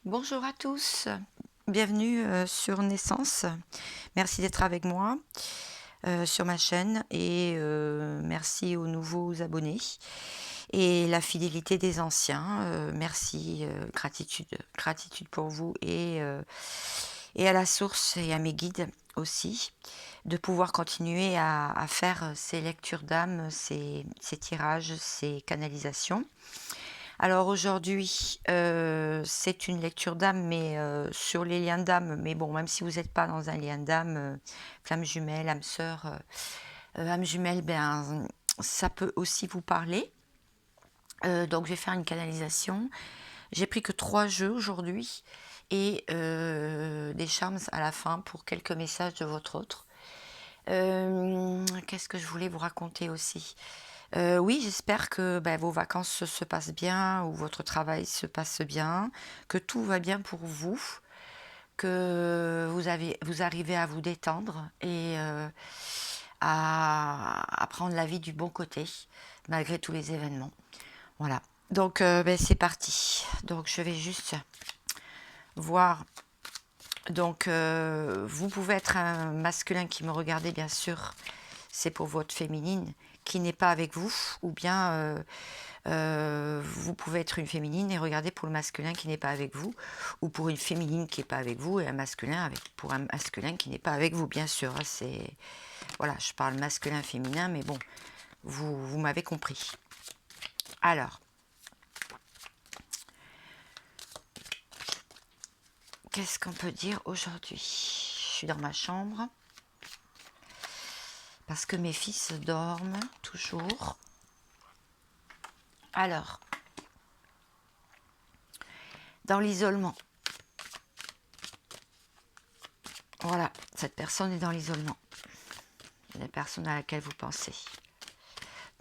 Bonjour à tous, bienvenue sur Naissance. Merci d'être avec moi sur ma chaîne et merci aux nouveaux abonnés et la fidélité des anciens. Merci, gratitude pour vous et à la source et à mes guides aussi, de pouvoir continuer à faire ces lectures d'âme, ces tirages, ces canalisations. Alors aujourd'hui, c'est une lecture d'âme, mais sur les liens d'âme. Mais bon, même si vous n'êtes pas dans un lien d'âme, flamme jumelle, âme sœur, âme jumelle, ben, ça peut aussi vous parler. Donc je vais faire une canalisation. J'ai pris que 3 jeux aujourd'hui et des charms à la fin pour quelques messages de votre autre. Qu'est-ce que je voulais vous raconter aussi? Oui, j'espère que vos vacances se passent bien ou votre travail se passe bien, que tout va bien pour vous, que vous arrivez à vous détendre et à prendre la vie du bon côté, malgré tous les événements. Voilà. Donc, c'est parti. Donc, je vais juste voir. Donc, vous pouvez être un masculin qui me regardez, bien sûr. C'est pour votre féminine qui n'est pas avec vous, ou bien vous pouvez être une féminine et regarder pour le masculin qui n'est pas avec vous, ou pour une féminine qui n'est pas avec vous et un masculin pour un masculin qui n'est pas avec vous, bien sûr. C'est voilà, je parle masculin féminin, mais bon, vous m'avez compris. Alors, qu'est-ce qu'on peut dire aujourd'hui? Je suis dans ma chambre parce que mes fils dorment toujours. Alors, dans l'isolement. Voilà, cette personne est dans l'isolement. La personne à laquelle vous pensez.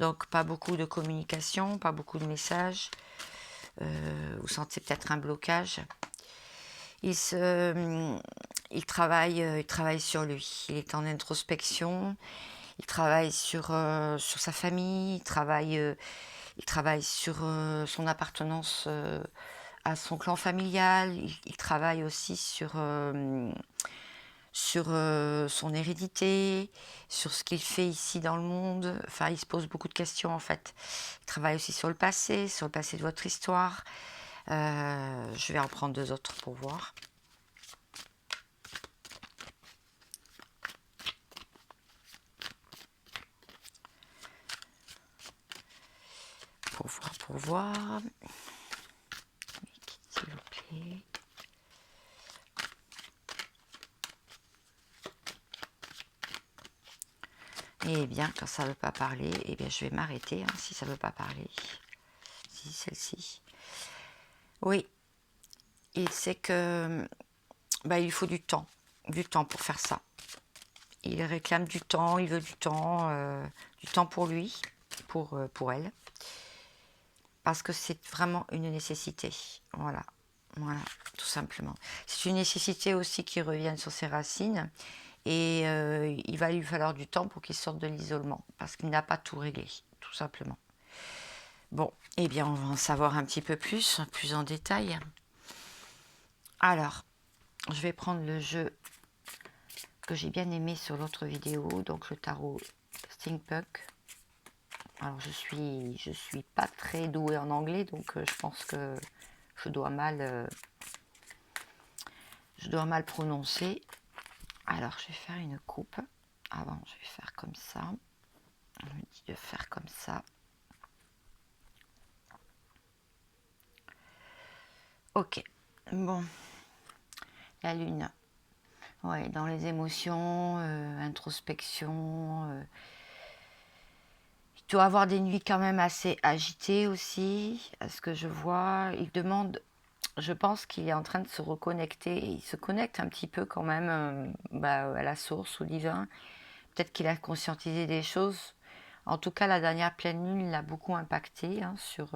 Donc, pas beaucoup de communication, pas beaucoup de messages. Vous sentez peut-être un blocage. Il travaille sur lui. Il est en introspection. Il travaille sur sa famille. Il travaille sur son appartenance à son clan familial. Il travaille aussi sur son hérédité, sur ce qu'il fait ici dans le monde. Enfin, il se pose beaucoup de questions en fait. Il travaille aussi sur le passé de votre histoire. Je vais en prendre 2 autres pour voir. Pour voir. S'il vous plaît. Eh bien, quand ça ne veut pas parler, eh bien, je vais m'arrêter si ça ne veut pas parler. Si, celle-ci. Oui. Il sait que il lui faut du temps pour faire ça. Il réclame du temps, il veut du temps pour lui, pour elle. Parce que c'est vraiment une nécessité. Voilà, tout simplement. C'est une nécessité aussi qui revienne sur ses racines. Et il va lui falloir du temps pour qu'il sorte de l'isolement. Parce qu'il n'a pas tout réglé, tout simplement. Bon, eh bien, on va en savoir un petit peu plus en détail. Alors, je vais prendre le jeu que j'ai bien aimé sur l'autre vidéo, donc le tarot Steampunk. Alors je suis pas très douée en anglais, donc je pense que je dois mal prononcer. Alors je vais faire une coupe. Avant je vais faire comme ça. On me dit de faire comme ça. Ok. Bon. La lune. Ouais, dans les émotions, introspection. Il doit avoir des nuits quand même assez agitées aussi, à ce que je vois. Il demande, je pense qu'il est en train de se reconnecter. Il se connecte un petit peu quand même à la source, au divin. Peut-être qu'il a conscientisé des choses. En tout cas, la dernière pleine lune l'a beaucoup impacté sur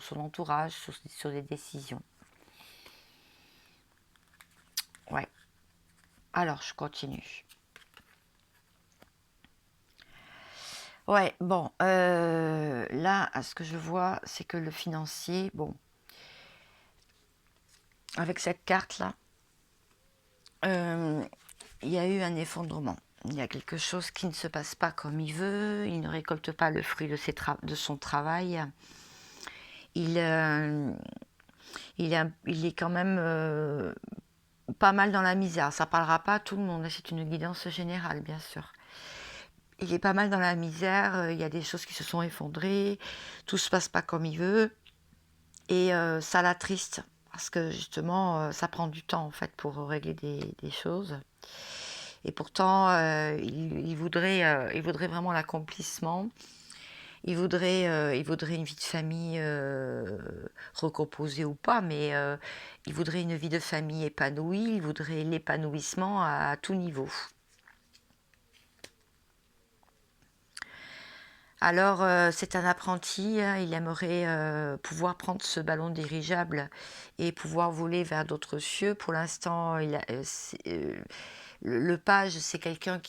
son entourage, sur des décisions. Ouais. Alors, je continue. Ouais, bon, là, à ce que je vois, c'est que le financier, bon, avec cette carte-là, il y a eu un effondrement. Il y a quelque chose qui ne se passe pas comme il veut, il ne récolte pas le fruit de son travail. Il est quand même pas mal dans la misère. Ça ne parlera pas à tout le monde, c'est une guidance générale, bien sûr. Il est pas mal dans la misère, il y a des choses qui se sont effondrées, tout se passe pas comme il veut, et ça l'attriste, parce que justement, ça prend du temps en fait pour régler des choses. Et pourtant, il voudrait vraiment l'accomplissement. Il voudrait une vie de famille recomposée ou pas, mais il voudrait une vie de famille épanouie, il voudrait l'épanouissement à tout niveau. Alors, c'est un apprenti, hein, il aimerait pouvoir prendre ce ballon dirigeable et pouvoir voler vers d'autres cieux. Pour l'instant, le page, c'est quelqu'un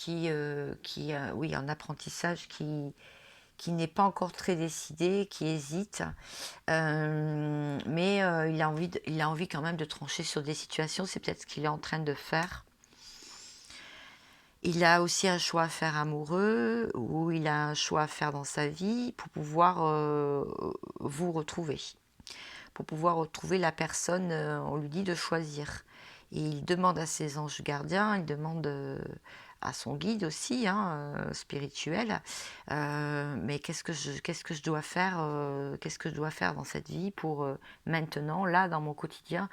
oui, en apprentissage, qui n'est pas encore très décidé, qui hésite, mais il a envie quand même de trancher sur des situations, c'est peut-être ce qu'il est en train de faire. Il a aussi un choix à faire amoureux, ou il a un choix à faire dans sa vie pour pouvoir vous retrouver. Pour pouvoir retrouver la personne, on lui dit de choisir. Et il demande à ses anges gardiens, il demande à son guide aussi, hein, spirituel, mais qu'est-ce que je dois faire, qu'est-ce que je dois faire dans cette vie pour maintenant, là, dans mon quotidien,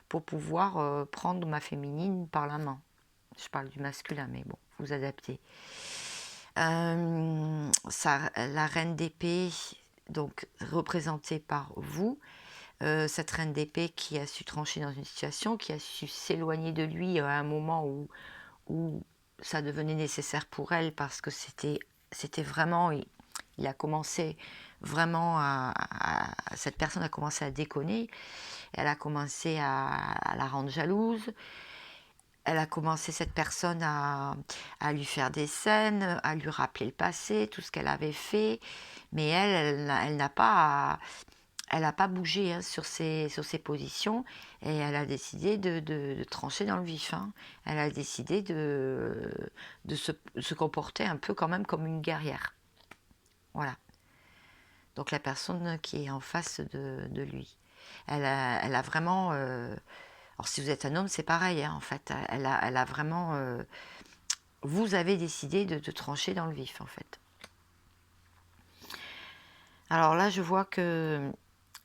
pour pouvoir prendre ma féminine par la main. Je parle du masculin, mais bon, vous adaptez. La reine d'épée, donc représentée par vous, cette reine d'épée qui a su trancher dans une situation, qui a su s'éloigner de lui à un moment où ça devenait nécessaire pour elle, parce que c'était vraiment, il a commencé vraiment cette personne a commencé à déconner, elle a commencé à la rendre jalouse. Elle a commencé, cette personne, à lui faire des scènes, à lui rappeler le passé, tout ce qu'elle avait fait. Mais elle n'a pas bougé, hein, sur ses positions, et elle a décidé de trancher dans le vif, hein. Elle a décidé de se comporter un peu quand même comme une guerrière. Voilà. Donc la personne qui est en face de lui. Elle a vraiment... alors si vous êtes un homme, c'est pareil, hein, en fait. Elle a vraiment... vous avez décidé de trancher dans le vif, en fait. Alors là, je vois que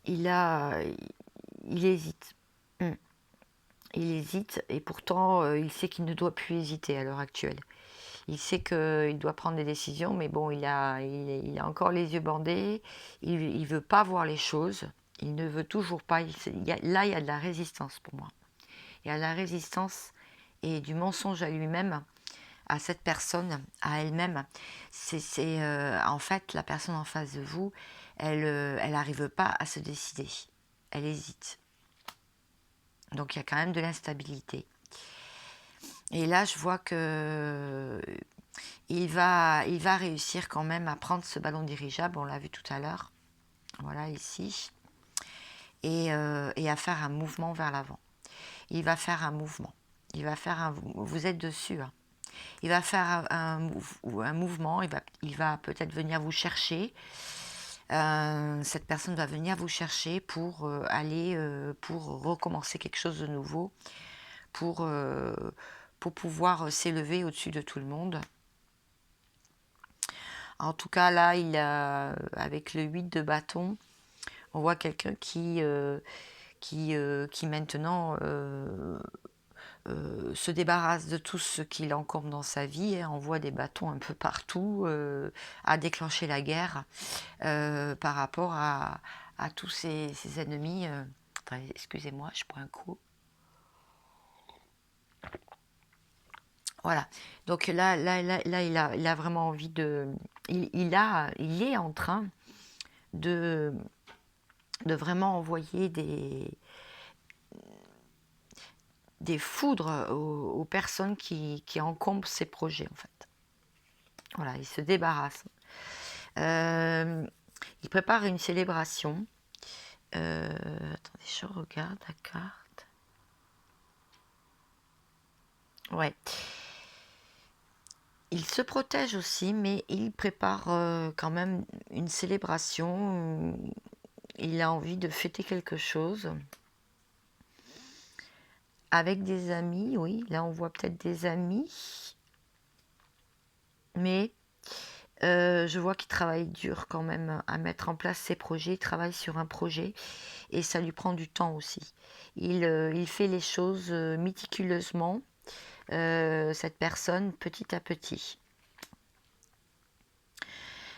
il hésite. Il hésite, et pourtant, il sait qu'il ne doit plus hésiter à l'heure actuelle. Il sait qu'il doit prendre des décisions, mais bon, il a encore les yeux bandés. Il ne veut pas voir les choses. Il ne veut toujours pas. Là, il y a de la résistance pour moi. Il y a de la résistance et du mensonge à lui-même, à cette personne, à elle-même. En fait, la personne en face de vous, elle n'arrive pas à se décider. Elle hésite. Donc il y a quand même de l'instabilité. Et là, je vois que il va réussir quand même à prendre ce ballon dirigeable, on l'a vu tout à l'heure, voilà ici, et à faire un mouvement vers l'avant. Il va faire un mouvement. Vous êtes dessus, hein. Il va faire un mouvement, il va peut-être venir vous chercher. Cette personne va venir vous chercher pour pour recommencer quelque chose de nouveau, pour pouvoir s'élever au-dessus de tout le monde. En tout cas, là, avec le 8 de bâton, on voit quelqu'un qui maintenant se débarrasse de tout ce qui l'encombre dans sa vie, et envoie des bâtons un peu partout, à déclencher la guerre par rapport à tous ses ennemis. Excusez-moi, je prends un coup. Voilà. Donc là, il a vraiment envie de... Il est en train de vraiment envoyer des foudres aux personnes qui encombrent ses projets, en fait. Voilà, il se débarrasse. Il prépare une célébration. Attendez, je regarde la carte. Ouais. Il se protège aussi, mais il prépare quand même une célébration. Il a envie de fêter quelque chose avec des amis, oui. Là, on voit peut-être des amis, mais je vois qu'il travaille dur quand même à mettre en place ses projets. Il travaille sur un projet et ça lui prend du temps aussi. Il fait les choses méticuleusement, cette personne, petit à petit.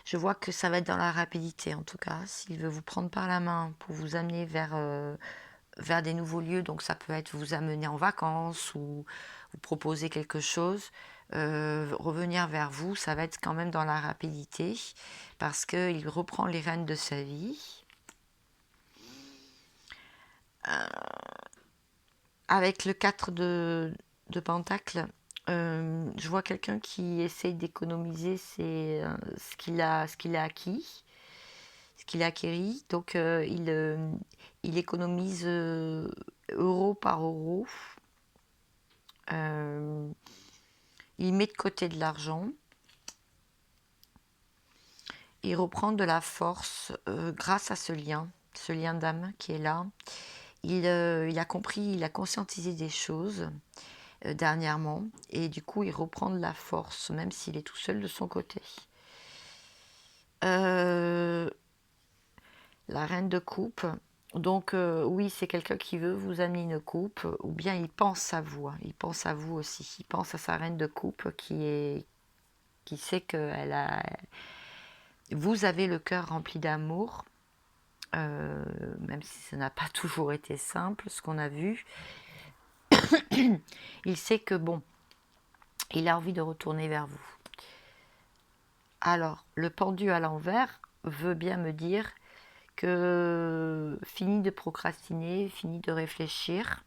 Je vois que ça va être dans la rapidité en tout cas. S'il veut vous prendre par la main pour vous amener vers des nouveaux lieux, donc ça peut être vous amener en vacances ou vous proposer quelque chose, revenir vers vous, ça va être quand même dans la rapidité parce qu'il reprend les rênes de sa vie. Avec le 4 de Pentacle, je vois quelqu'un qui essaye d'économiser ce qu'il a acquis, ce qu'il a acquis. Donc il économise euro par euro. Il met de côté de l'argent. Il reprend de la force grâce à ce lien d'âme qui est là. Il a compris, il a conscientisé des choses dernièrement et du coup il reprend de la force même s'il est tout seul de son côté. La reine de coupe, donc oui, c'est quelqu'un qui veut vous amener une coupe ou bien il pense à vous, hein. Il pense à vous aussi, il pense à sa reine de coupe qui sait que vous avez le cœur rempli d'amour, même si ça n'a pas toujours été simple ce qu'on a vu. Il sait que bon, il a envie de retourner vers vous. Alors, le pendu à l'envers veut bien me dire que fini de procrastiner, fini de réfléchir.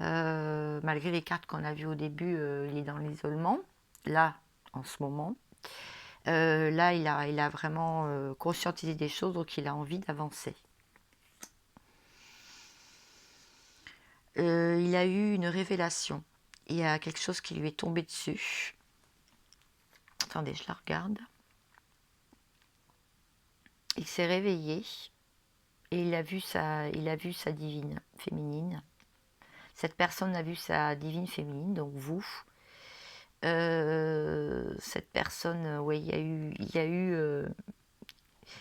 Malgré les cartes qu'on a vues au début, il est dans l'isolement. Là, en ce moment. Là, il a vraiment conscientisé des choses, donc il a envie d'avancer. Il a eu une révélation. Il y a quelque chose qui lui est tombé dessus. Attendez, je la regarde. Il s'est réveillé et il a vu sa divine féminine. Cette personne a vu sa divine féminine, donc vous. Cette personne, oui,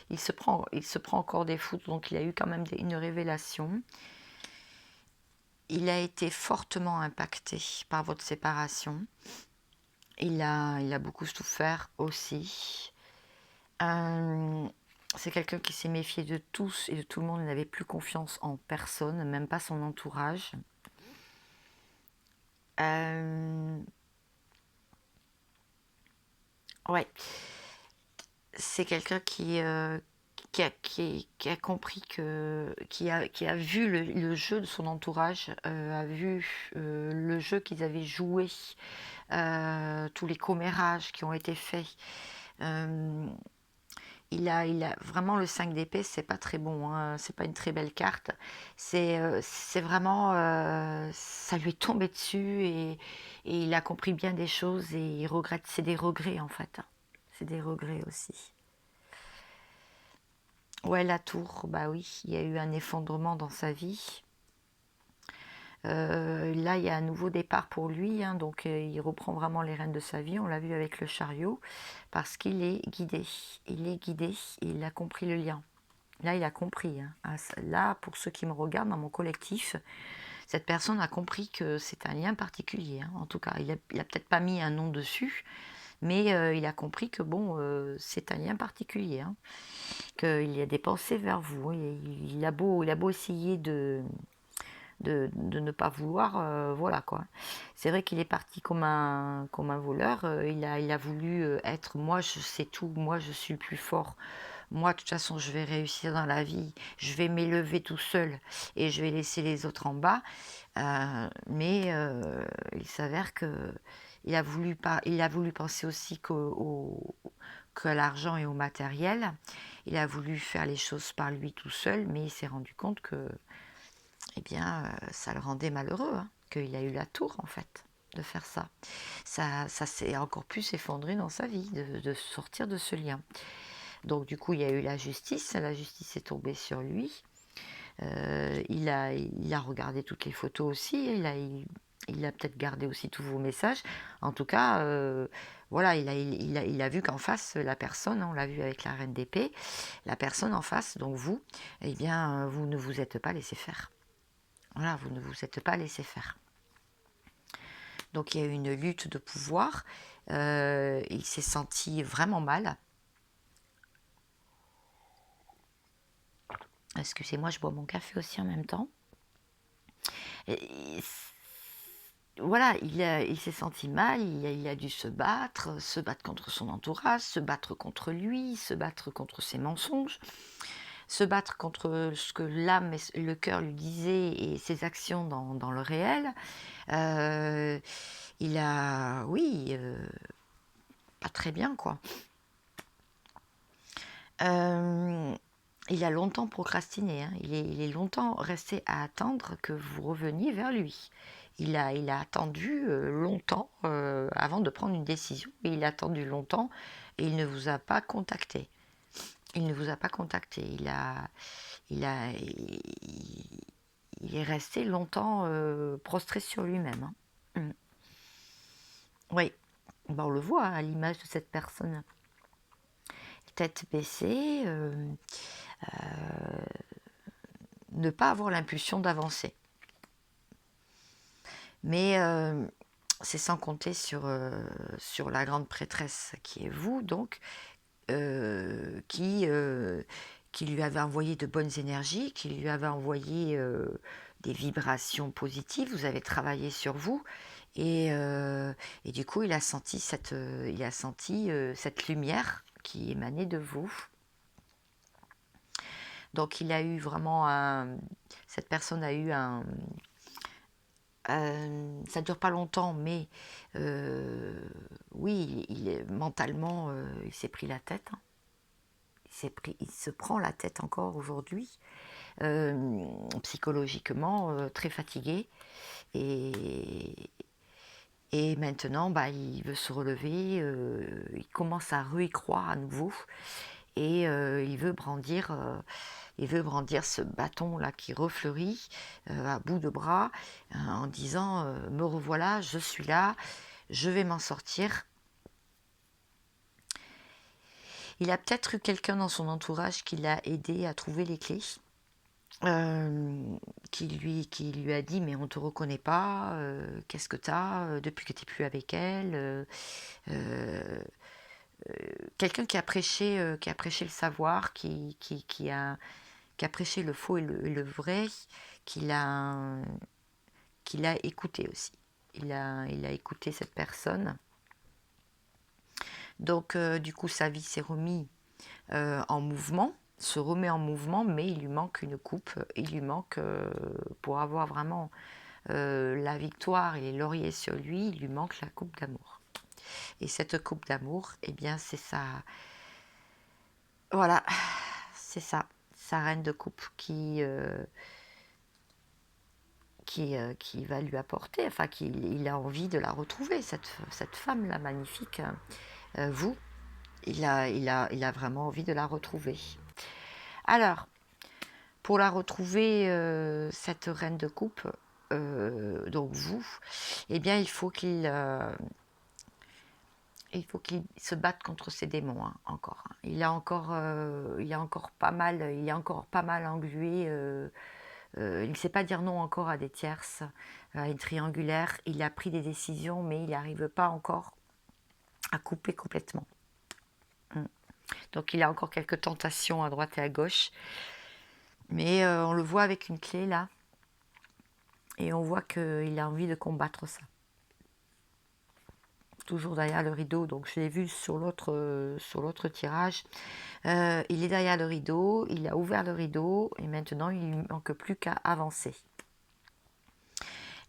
il se prend encore des foudres, donc il a eu quand même une révélation. Il a été fortement impacté par votre séparation. Il a beaucoup souffert aussi. C'est quelqu'un qui s'est méfié de tous et de tout le monde. Il n'avait plus confiance en personne, même pas son entourage. Ouais. C'est quelqu'un qui a compris qui a vu le jeu de son entourage, a vu le jeu qu'ils avaient joué, tous les commérages qui ont été faits. Il a vraiment le 5 d'épée, c'est pas très bon, hein, c'est pas une très belle carte. C'est vraiment, ça lui est tombé dessus et il a compris bien des choses et il regrette. C'est des regrets en fait. C'est des regrets aussi. Ouais, la tour, bah oui, il y a eu un effondrement dans sa vie. Là, il y a un nouveau départ pour lui, hein, donc il reprend vraiment les rênes de sa vie. On l'a vu avec le chariot, parce qu'il est guidé. Il est guidé, il a compris le lien. Là, il a compris. Hein. Là, pour ceux qui me regardent dans mon collectif, cette personne a compris que c'est un lien particulier. Hein. En tout cas, il a peut-être pas mis un nom dessus, mais il a compris que bon, c'est un lien particulier. Hein. Qu'il y a des pensées vers vous. Il a beau essayer de ne pas vouloir, voilà quoi. C'est vrai qu'il est parti comme un voleur. Il a voulu être moi, je sais tout, moi je suis le plus fort. Moi, de toute façon, je vais réussir dans la vie, je vais m'élever tout seul et je vais laisser les autres en bas. Mais il s'avère que il a voulu penser aussi qu'à l'argent et au matériel. Il a voulu faire les choses par lui tout seul, mais il s'est rendu compte que, eh bien, ça le rendait malheureux, hein, qu'il a eu la tour en fait. de faire ça. Ça s'est encore plus effondré dans sa vie, de sortir de ce lien. Donc du coup, il y a eu la justice est tombée sur lui. Il a regardé toutes les photos aussi, il a peut-être gardé aussi tous vos messages. En tout cas, voilà, il a vu qu'en face, la personne, on l'a vu avec la reine d'épée, la personne en face, donc vous, eh bien, vous ne vous êtes pas laissé faire. Voilà, vous ne vous êtes pas laissé faire. Donc il y a eu une lutte de pouvoir, il s'est senti vraiment mal. Excusez-moi, je bois mon café aussi en même temps. Et voilà, il s'est senti mal, il a dû se battre contre son entourage, se battre contre lui, se battre contre ses mensonges, se battre contre ce que l'âme et le cœur lui disaient et ses actions dans le réel. Il a, oui, pas très bien, quoi. Il a longtemps procrastiné, hein. Il est longtemps resté à attendre que vous reveniez vers lui. Il a attendu longtemps avant de prendre une décision, et il a attendu longtemps et il ne vous a pas contacté. Il ne vous a pas contacté. Il est resté longtemps prostré sur lui-même, hein. Oui, ben, on le voit à l'image de cette personne. Tête baissée, ne pas avoir l'impulsion d'avancer. Mais c'est sans compter sur la grande prêtresse qui est vous, donc, qui lui avait envoyé de bonnes énergies, qui lui avait envoyé des vibrations positives. Vous avez travaillé sur vous, et du coup, il a senti cette lumière qui émanait de vous. Donc il a eu vraiment cette personne a eu ça dure pas longtemps, mais oui, mentalement, il s'est pris la tête, hein. Il se prend la tête encore aujourd'hui, psychologiquement, très fatigué. Et maintenant, bah, il veut se relever, il commence à y croire à nouveau, et il veut brandir ce bâton là qui refleurit à bout de bras, en disant me revoilà, je suis là, je vais m'en sortir. Il a peut-être eu quelqu'un dans son entourage qui l'a aidé à trouver les clés, qui lui a dit mais on te reconnaît pas, qu'est-ce que t'as depuis que t'es plus avec elle, quelqu'un qui a prêché le savoir, qui a prêché le faux et le vrai, qu'il a écouté aussi. Il a écouté cette personne. Donc du coup sa vie s'est remise en mouvement, se remet en mouvement, mais il lui manque une coupe, il lui manque, pour avoir vraiment la victoire et les lauriers sur lui, il lui manque la coupe d'amour. Et cette coupe d'amour, eh bien c'est ça, voilà, c'est ça, sa reine de coupe qui va lui apporter, enfin il a envie de la retrouver, cette femme-là magnifique, vous, il a vraiment envie de la retrouver. Alors, pour la retrouver, cette reine de coupe, donc vous, eh bien il faut qu'il se batte contre ses démons, hein, encore. Il a encore pas mal englué. Il ne sait pas dire non encore à des tierces, à une triangulaire. Il a pris des décisions, mais il n'arrive pas encore à couper complètement. Donc il a encore quelques tentations à droite et à gauche. Mais on le voit avec une clé là. Et on voit qu'il a envie de combattre ça. Toujours derrière le rideau, donc je l'ai vu sur l'autre tirage. Il est derrière le rideau, il a ouvert le rideau et maintenant il ne manque plus qu'à avancer.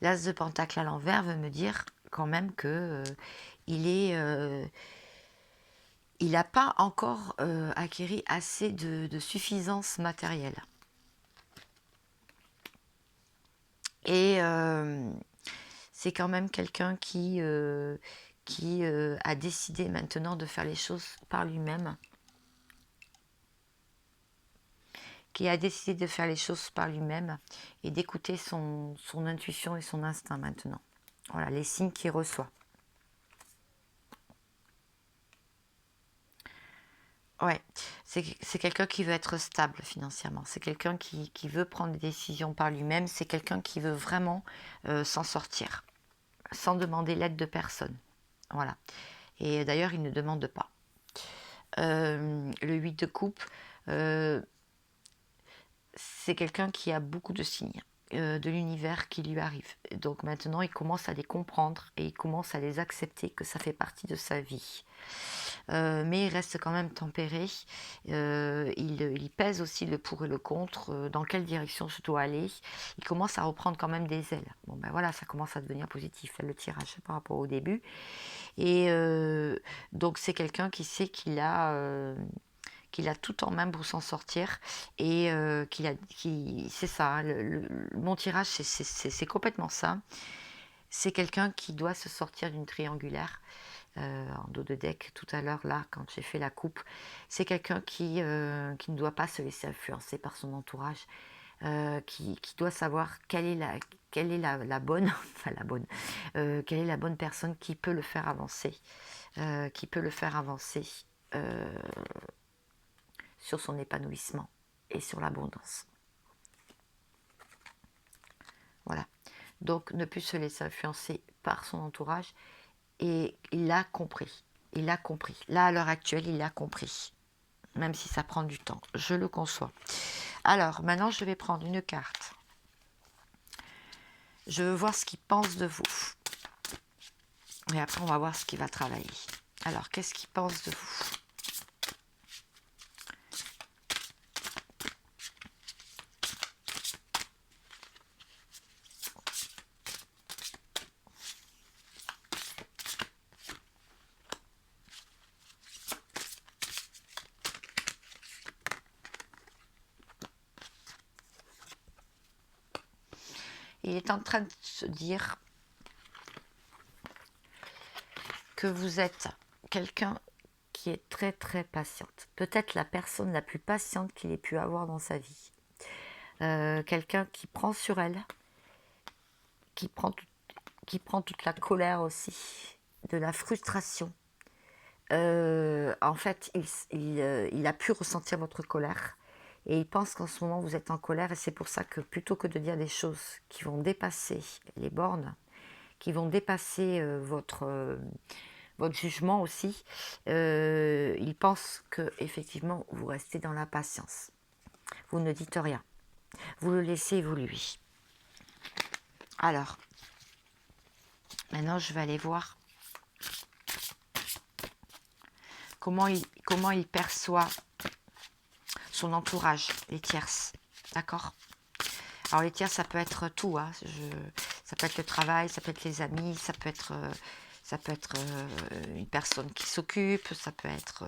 L'as de pentacle à l'envers veut me dire quand même que il n'a pas encore acquis assez de suffisance matérielle. Et c'est quand même quelqu'un qui a décidé maintenant de faire les choses par lui-même, qui a décidé de faire les choses par lui-même et d'écouter son intuition et son instinct maintenant. Voilà, les signes qu'il reçoit. Ouais, c'est quelqu'un qui veut être stable financièrement. C'est quelqu'un qui veut prendre des décisions par lui-même. C'est quelqu'un qui veut vraiment s'en sortir, sans demander l'aide de personne. Voilà. Et d'ailleurs, il ne demande pas. Le 8 de coupe, c'est quelqu'un qui a beaucoup de signes de l'univers qui lui arrivent. Donc maintenant, il commence à les comprendre et il commence à les accepter, que ça fait partie de sa vie. Mais il reste quand même tempéré. Il pèse aussi le pour et le contre, dans quelle direction je dois aller. Il commence à reprendre quand même des ailes. Bon ben voilà, ça commence à devenir positif, le tirage par rapport au début. Et donc c'est quelqu'un qui sait qu'il a tout en main pour s'en sortir et c'est ça, hein, mon tirage c'est complètement ça. C'est quelqu'un qui doit se sortir d'une triangulaire en dos de deck tout à l'heure là quand j'ai fait la coupe. C'est quelqu'un qui ne doit pas se laisser influencer par son entourage, qui doit savoir quelle est la bonne, enfin la bonne, quelle est la bonne personne qui peut le faire avancer, sur son épanouissement et sur l'abondance. Voilà. Donc, ne plus se laisser influencer par son entourage. Et il l'a compris. Il l'a compris. Là, à l'heure actuelle, il l'a compris. Même si ça prend du temps. Je le conçois. Alors, maintenant, je vais prendre une carte. Je veux voir ce qu'il pense de vous. Et après, on va voir ce qu'il va travailler. Alors, qu'est-ce qu'il pense de vous ? Il est en train de se dire que vous êtes quelqu'un qui est très très patiente. Peut-être la personne la plus patiente qu'il ait pu avoir dans sa vie. Quelqu'un qui prend sur elle, qui prend toute la colère aussi, de la frustration. En fait, il a pu ressentir votre colère. Et il pense qu'en ce moment, vous êtes en colère. Et c'est pour ça que plutôt que de dire des choses qui vont dépasser les bornes, qui vont dépasser votre jugement aussi, il pense que effectivement vous restez dans la patience. Vous ne dites rien. Vous le laissez évoluer. Alors, maintenant, je vais aller voir comment il perçoit son entourage, les tierces. D'accord ? Alors les tierces, ça peut être tout. Hein. Ça peut être le travail, ça peut être les amis, ça peut être une personne qui s'occupe, ça peut être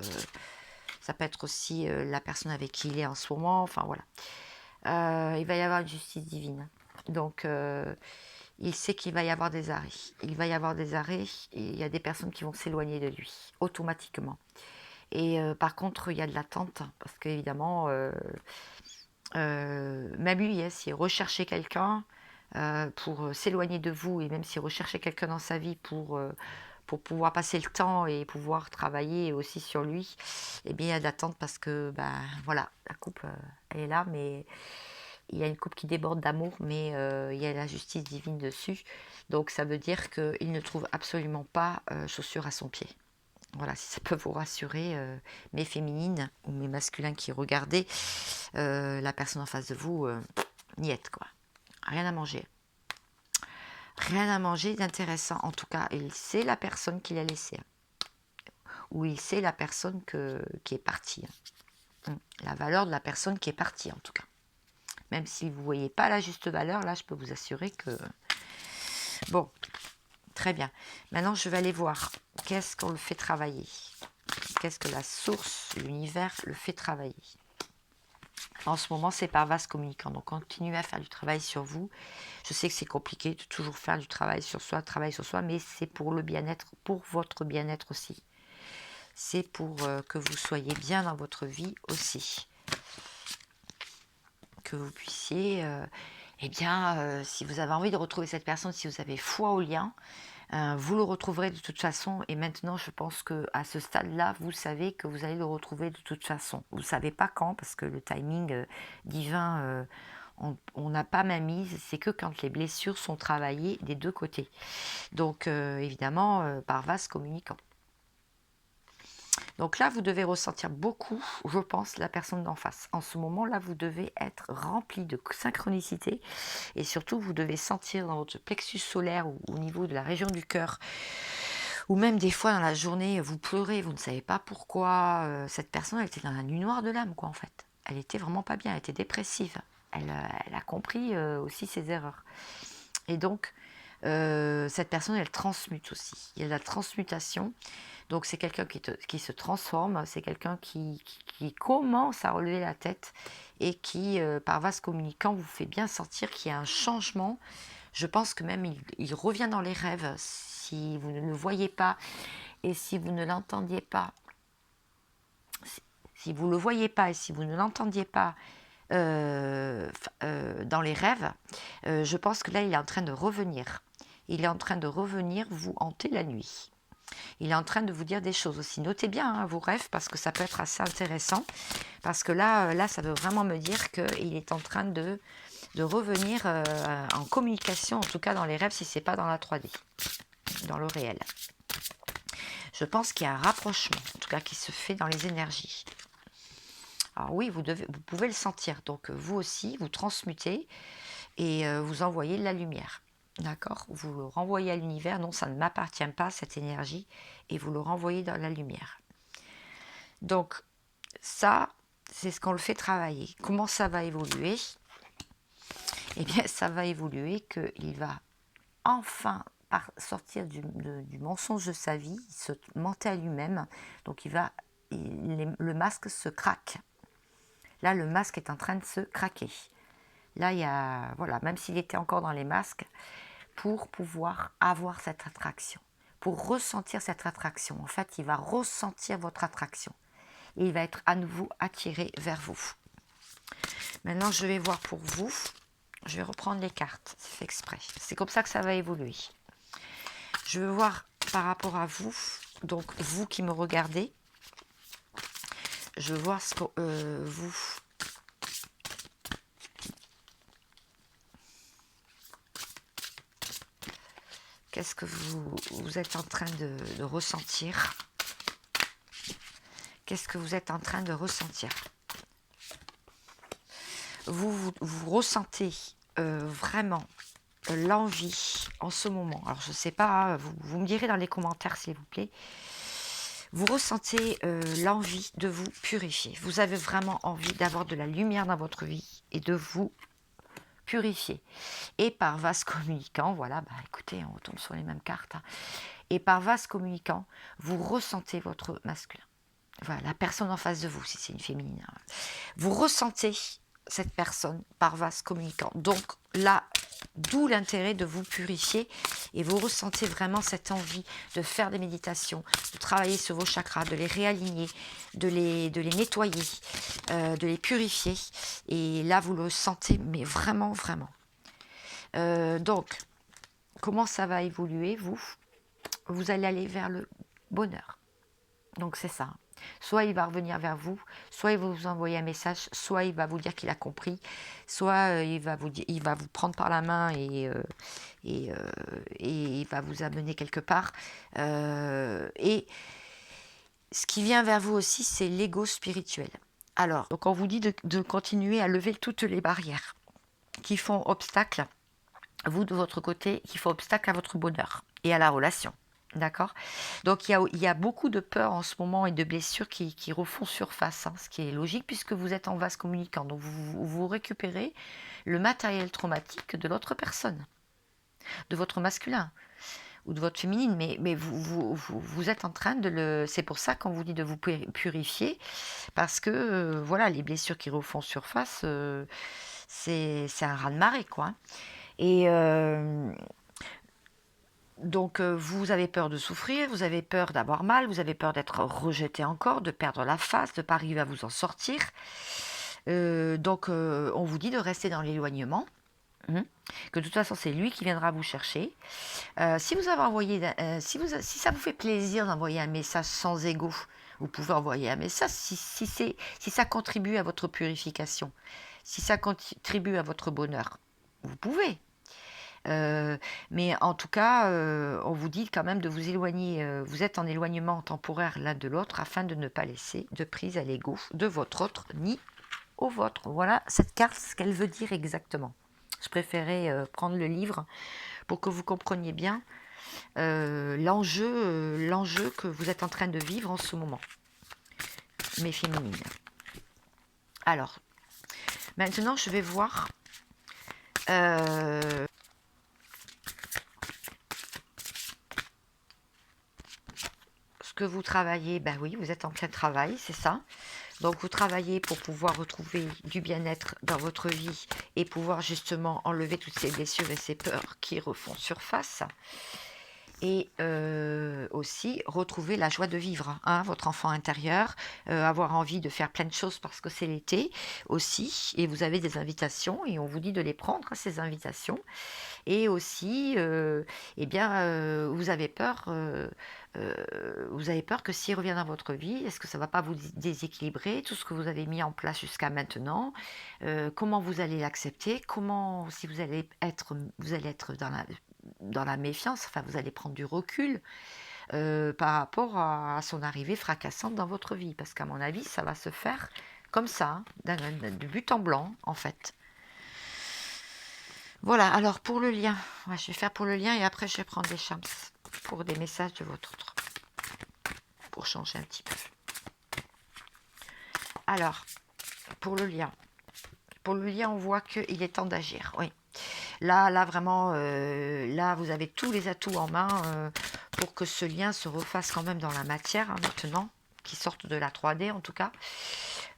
aussi la personne avec qui il est en ce moment. Enfin voilà. Il va y avoir une justice divine. Donc il sait qu'il va y avoir des arrêts. Il va y avoir des arrêts et il y a des personnes qui vont s'éloigner de lui automatiquement. Et par contre, il y a de l'attente parce qu'évidemment, même lui, s'il recherchait quelqu'un pour s'éloigner de vous, et même s'il recherchait quelqu'un dans sa vie pour pouvoir passer le temps et pouvoir travailler aussi sur lui, eh bien, il y a de l'attente parce que, voilà, la coupe, elle est là, mais il y a une coupe qui déborde d'amour, mais il y a la justice divine dessus. Donc, ça veut dire qu'il ne trouve absolument pas chaussure à son pied. Voilà, si ça peut vous rassurer, mes féminines ou mes masculins qui regardez, la personne en face de vous, niette quoi. Rien à manger. Rien à manger d'intéressant. En tout cas, il sait la personne qu'il a laissée. Ou il sait la personne qui est partie. La valeur de la personne qui est partie en tout cas. Même si vous ne voyez pas la juste valeur, là je peux vous assurer que... Bon, très bien. Maintenant je vais aller voir qu'est-ce qu'on le fait travailler. Qu'est-ce que la source, l'univers le fait travailler. En ce moment, c'est par vase communicant. Donc, continuez à faire du travail sur vous. Je sais que c'est compliqué de toujours faire du travail sur soi, mais c'est pour le bien-être, pour votre bien-être aussi. C'est pour que vous soyez bien dans votre vie aussi. Que vous puissiez, si vous avez envie de retrouver cette personne, si vous avez foi au lien, vous le retrouverez de toute façon. Et maintenant, je pense qu'à ce stade-là, vous savez que vous allez le retrouver de toute façon. Vous ne savez pas quand, parce que le timing divin, on n'a pas ma mise. C'est que quand les blessures sont travaillées des deux côtés. Donc, évidemment, par vase communicant. Donc là, vous devez ressentir beaucoup, je pense, la personne d'en face. En ce moment-là, vous devez être rempli de synchronicité et surtout, vous devez sentir dans votre plexus solaire ou au niveau de la région du cœur, ou même des fois dans la journée, vous pleurez, vous ne savez pas pourquoi. Cette personne, elle était dans la nuit noire de l'âme, quoi, en fait. Elle était vraiment pas bien, elle était dépressive. Elle a compris aussi ses erreurs. Et donc, cette personne, elle transmute aussi. Il y a de la transmutation. Donc, c'est quelqu'un qui se transforme, c'est quelqu'un qui commence à relever la tête et qui, par vase communicant, vous fait bien sentir qu'il y a un changement. Je pense que même il revient dans les rêves si vous ne le voyez pas et si vous ne l'entendiez pas. Si vous ne le voyez pas et si vous ne l'entendiez pas dans les rêves, je pense que là, il est en train de revenir. Il est en train de revenir vous hanter la nuit. Il est en train de vous dire des choses aussi. Notez bien vos rêves parce que ça peut être assez intéressant. Parce que là ça veut vraiment me dire qu'il est en train de revenir en communication, en tout cas dans les rêves, si ce n'est pas dans la 3D, dans le réel. Je pense qu'il y a un rapprochement, en tout cas qui se fait dans les énergies. Alors oui, vous pouvez le sentir. Donc vous aussi, vous transmutez et vous envoyez de la lumière. D'accord? Vous le renvoyez à l'univers. Non, ça ne m'appartient pas, cette énergie. Et vous le renvoyez dans la lumière. Donc, ça, c'est ce qu'on le fait travailler. Comment ça va évoluer? Eh bien, ça va évoluer qu'il va enfin sortir du mensonge de sa vie, se mentir à lui-même. Donc, le masque se craque. Là, le masque est en train de se craquer. Là, il y a, voilà, même s'il était encore dans les masques, pour pouvoir avoir cette attraction, pour ressentir cette attraction. En fait, il va ressentir votre attraction. Et il va être à nouveau attiré vers vous. Maintenant, je vais voir pour vous. Je vais reprendre les cartes. C'est fait exprès. C'est comme ça que ça va évoluer. Je veux voir par rapport à vous. Donc, vous qui me regardez. Je veux voir ce que vous... Qu'est-ce que vous êtes en train de ressentir? Qu'est-ce que vous êtes en train de ressentir? Vous ressentez vraiment l'envie en ce moment. Alors, je ne sais pas, vous me direz dans les commentaires, s'il vous plaît. Vous ressentez l'envie de vous purifier. Vous avez vraiment envie d'avoir de la lumière dans votre vie et de vous purifier. Et par vase communicant, voilà, écoutez, on retombe sur les mêmes cartes. Hein. Et par vase communicant, vous ressentez votre masculin. Voilà, la personne en face de vous, si c'est une féminine. Hein. Vous ressentez cette personne par vase communicant. Donc là, d'où l'intérêt de vous purifier et vous ressentez vraiment cette envie de faire des méditations, de travailler sur vos chakras, de les réaligner, de les nettoyer, de les purifier. Et là, vous le sentez, mais vraiment, vraiment. Donc, comment ça va évoluer, vous allez aller vers le bonheur. Donc, c'est ça. Soit il va revenir vers vous, soit il va vous envoyer un message, soit il va vous dire qu'il a compris, soit il va vous prendre par la main et il va vous amener quelque part. Et ce qui vient vers vous aussi, c'est l'ego spirituel. Alors, donc on vous dit de continuer à lever toutes les barrières qui font obstacle, vous de votre côté, qui font obstacle à votre bonheur et à la relation. D'accord? Donc il y a beaucoup de peurs en ce moment et de blessures qui refont surface, hein, ce qui est logique puisque vous êtes en vase communicant. Donc vous récupérez le matériel traumatique de l'autre personne, de votre masculin. ou de votre féminine, mais vous êtes en train de le... C'est pour ça qu'on vous dit de vous purifier, parce que, voilà, les blessures qui refont surface, c'est un raz-de-marée, quoi. Et donc, vous avez peur de souffrir, vous avez peur d'avoir mal, vous avez peur d'être rejeté encore, de perdre la face, de ne pas arriver à vous en sortir. Donc, on vous dit de rester dans l'éloignement. Que de toute façon, c'est lui qui viendra vous chercher. Si vous avez envoyé, si ça vous fait plaisir d'envoyer un message sans ego, vous pouvez envoyer un message si ça contribue à votre purification, si ça contribue à votre bonheur, vous pouvez. Mais en tout cas, on vous dit quand même de vous éloigner. Vous êtes en éloignement temporaire l'un de l'autre afin de ne pas laisser de prise à l'ego de votre autre ni au vôtre. Voilà cette carte, ce qu'elle veut dire exactement. Je préférais prendre le livre pour que vous compreniez bien l'enjeu que vous êtes en train de vivre en ce moment, mes féminines. Alors, maintenant, je vais voir ce que vous travaillez. Ben oui, vous êtes en plein travail, c'est ça. Donc, vous travaillez pour pouvoir retrouver du bien-être dans votre vie et pouvoir justement enlever toutes ces blessures et ces peurs qui refont surface. Et aussi retrouver la joie de vivre, hein, votre enfant intérieur, avoir envie de faire plein de choses parce que c'est l'été aussi, et vous avez des invitations et on vous dit de les prendre, ces invitations. Et aussi, eh bien, vous avez peur que s'il revient dans votre vie, est-ce que ça ne va pas vous déséquilibrer tout ce que vous avez mis en place jusqu'à maintenant, comment vous allez l'accepter, comment, si vous allez être dans la méfiance, enfin vous allez prendre du recul par rapport à son arrivée fracassante dans votre vie, parce qu'à mon avis, ça va se faire comme ça, de but en blanc, en fait. Voilà, alors pour le lien, ouais, je vais faire pour le lien et après je vais prendre des chams pour des messages de votre autre, pour changer un petit peu. Alors, pour le lien, on voit qu'il est temps d'agir, oui. Là vraiment, là vous avez tous les atouts en main pour que ce lien se refasse quand même dans la matière, hein, maintenant, qui sorte de la 3D en tout cas.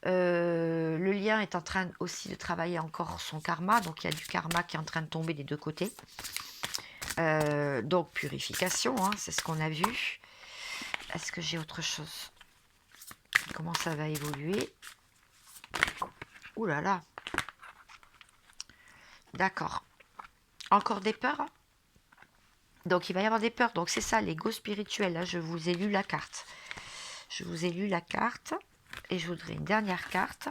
Le lien est en train aussi de travailler encore son karma, donc il y a du karma qui est en train de tomber des deux côtés. Donc purification, hein, c'est ce qu'on a vu. Est-ce que j'ai autre chose? Comment ça va évoluer? Ouh là là. D'accord. Encore des peurs? Donc il va y avoir des peurs. Donc c'est ça, l'ego spirituel. Là, je vous ai lu la carte. Je vous ai lu la carte. Et je voudrais une dernière carte.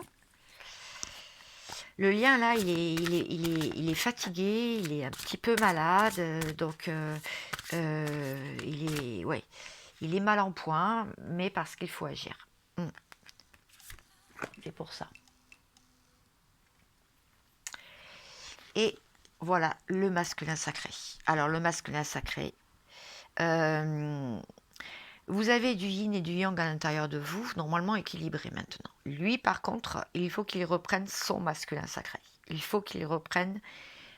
Le lien, là, il est fatigué, il est un petit peu malade. Donc, il est mal en point, mais parce qu'il faut agir. C'est pour ça. Et voilà, le masculin sacré. Alors, le masculin sacré, vous avez du yin et du yang à l'intérieur de vous, normalement équilibré maintenant. Lui, par contre, il faut qu'il reprenne son masculin sacré. Il faut qu'il reprenne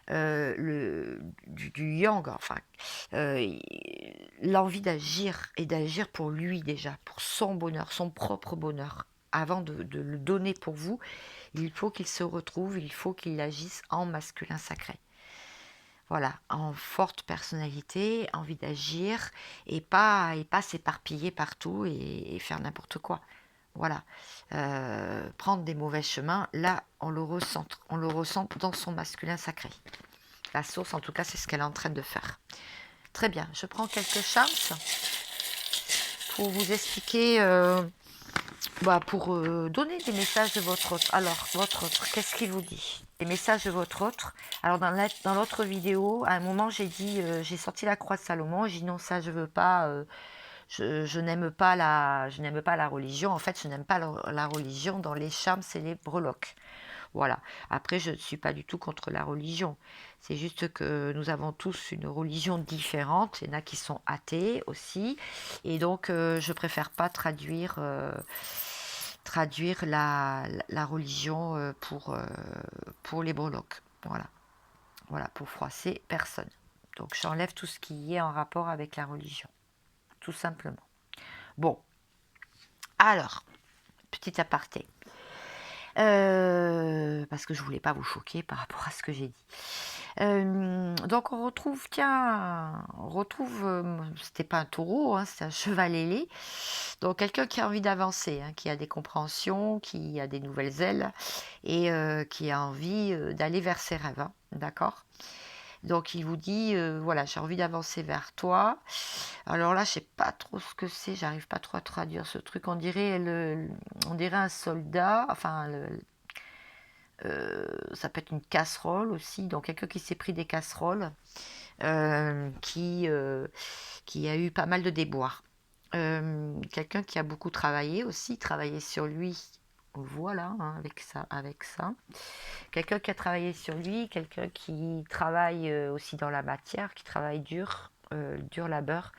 du yang, enfin, l'envie d'agir, et d'agir pour lui déjà, pour son bonheur, son propre bonheur. Avant de le donner pour vous, il faut qu'il se retrouve, il faut qu'il agisse en masculin sacré. Voilà, en forte personnalité, envie d'agir et pas s'éparpiller partout et faire n'importe quoi. Voilà, prendre des mauvais chemins, là on le ressent dans son masculin sacré. La source, en tout cas, c'est ce qu'elle est en train de faire. Très bien, je prends quelques chances pour vous expliquer, pour donner des messages de votre autre. Alors, votre autre, qu'est-ce qu'il vous dit? Les messages de votre autre. Alors, dans l'autre vidéo, à un moment, j'ai dit, j'ai sorti la croix de Salomon. J'ai dit non, ça, je veux pas. Je n'aime pas la religion. En fait, je n'aime pas la religion dans les charmes et les breloques. Voilà. Après, je ne suis pas du tout contre la religion. C'est juste que nous avons tous une religion différente. Il y en a qui sont athées aussi. Et donc, je préfère pas traduire la religion pour les breloques. Voilà. Voilà, pour froisser personne. Donc j'enlève tout ce qui est en rapport avec la religion, tout simplement. Bon, alors, petit aparté. Parce que je voulais pas vous choquer par rapport à ce que j'ai dit. Donc on retrouve, c'était pas un taureau, hein, c'était un cheval ailé. Donc quelqu'un qui a envie d'avancer, hein, qui a des compréhensions, qui a des nouvelles ailes et qui a envie d'aller vers ses rêves, hein, d'accord. Donc il vous dit, voilà, j'ai envie d'avancer vers toi. Alors là, je sais pas trop ce que c'est, j'arrive pas trop à traduire ce truc. On dirait un soldat, enfin, ça peut être une casserole aussi, donc quelqu'un qui s'est pris des casseroles, qui a eu pas mal de déboires. Quelqu'un qui a beaucoup travaillé sur lui. Voilà, hein, avec ça. Quelqu'un qui a travaillé sur lui, quelqu'un qui travaille aussi dans la matière, qui travaille dur labeur.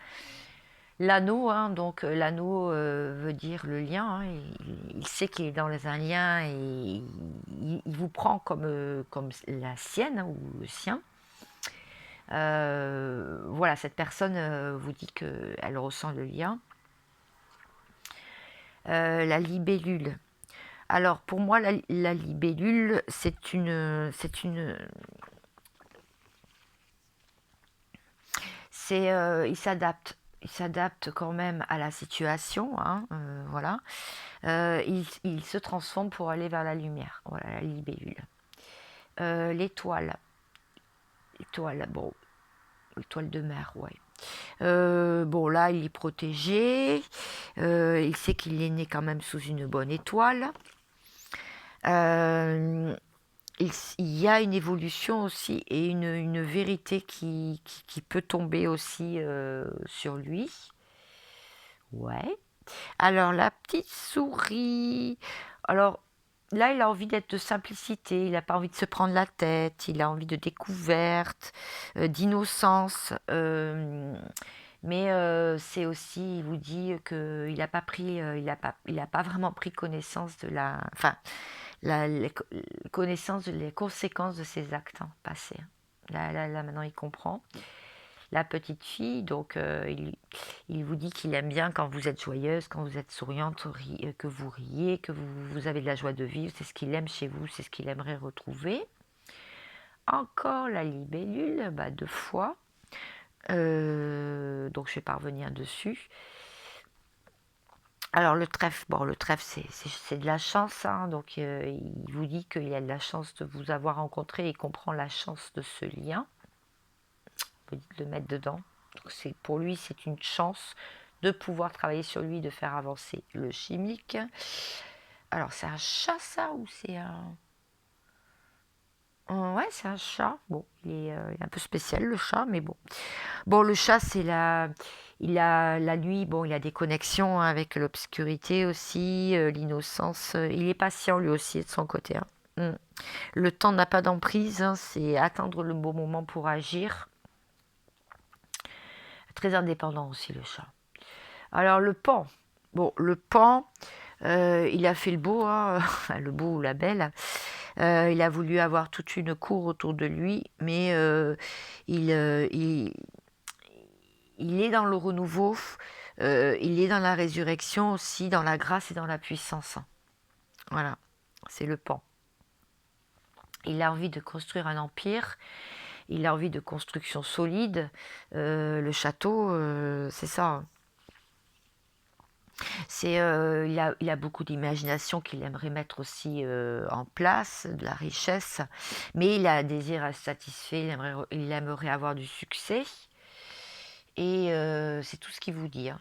L'anneau, hein, donc l'anneau veut dire le lien. Hein, il sait qu'il est dans un lien et il vous prend comme la sienne, hein, ou le sien. Voilà, cette personne vous dit qu'elle ressent le lien. La libellule. Alors pour moi, la libellule, il s'adapte. Il s'adapte quand même à la situation, hein, voilà. Il se transforme pour aller vers la lumière. Voilà, la libellule. L'étoile. Bon, l'étoile de mer, ouais. Bon, là, il est protégé. Il sait qu'il est né quand même sous une bonne étoile. Il y a une évolution aussi et une vérité qui peut tomber aussi sur lui. Ouais. Alors, la petite souris. Alors, là, il a envie d'être de simplicité. Il n'a pas envie de se prendre la tête. Il a envie de découverte, d'innocence. Mais c'est aussi, il vous dit qu'il n'a pas pris, il a pas vraiment pris connaissance de connaissance des conséquences de ses actes, hein, passés. Là, maintenant, il comprend. La petite fille, donc il vous dit qu'il aime bien quand vous êtes joyeuse, quand vous êtes souriante, que vous riez, que vous avez de la joie de vivre. C'est ce qu'il aime chez vous, c'est ce qu'il aimerait retrouver. Encore la libellule, 2 fois. Donc je vais pas revenir dessus. Alors le trèfle, c'est de la chance, hein, donc il vous dit qu'il y a de la chance de vous avoir rencontré et comprend la chance de ce lien. Vous dites de le mettre dedans. Donc pour lui, c'est une chance de pouvoir travailler sur lui, de faire avancer le chimique. Alors c'est un chat ça ou c'est un... Ouais, c'est un chat. Bon, il est un peu spécial le chat, mais bon. Bon, le chat, il a la nuit. Bon, il a des connexions avec l'obscurité aussi, l'innocence. Il est patient lui aussi de son côté, hein. Le temps n'a pas d'emprise, hein, c'est attendre le bon moment pour agir. Très indépendant aussi le chat. Alors le pan. Bon, le pan, il a fait le beau, hein, le beau ou la belle. Il a voulu avoir toute une cour autour de lui, mais il est dans le renouveau, il est dans la résurrection aussi, dans la grâce et dans la puissance. Voilà, c'est le pan. Il a envie de construire un empire, il a envie de construction solide. Le château, c'est ça. Il a beaucoup d'imagination qu'il aimerait mettre aussi en place, de la richesse, mais il a un désir insatisfait, il aimerait avoir du succès. Et c'est tout ce qu'il vous dit, hein.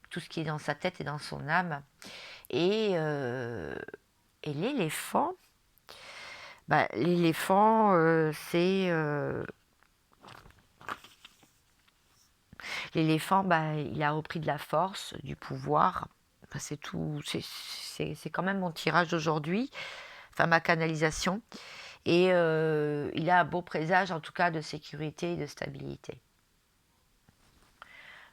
Tout ce qui est dans sa tête et dans son âme. Et l'éléphant, c'est... l'éléphant, il a repris de la force, du pouvoir. C'est tout. C'est quand même mon tirage d'aujourd'hui, enfin ma canalisation. Et il a un beau présage, en tout cas, de sécurité et de stabilité.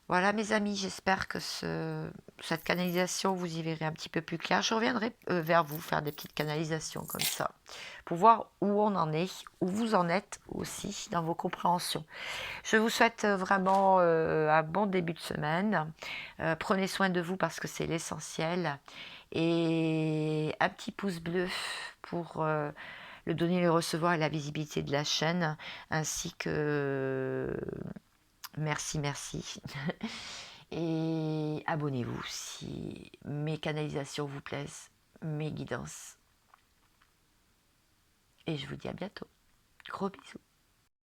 Voilà mes amis, j'espère que cette canalisation, vous y verrez un petit peu plus clair. Je reviendrai vers vous faire des petites canalisations comme ça, pour voir où on en est, où vous en êtes aussi dans vos compréhensions. Je vous souhaite vraiment un bon début de semaine. Prenez soin de vous parce que c'est l'essentiel. Et un petit pouce bleu pour le donner, le recevoir et la visibilité de la chaîne, ainsi que merci, merci. Et abonnez-vous si mes canalisations vous plaisent, mes guidances. Et je vous dis à bientôt. Gros bisous.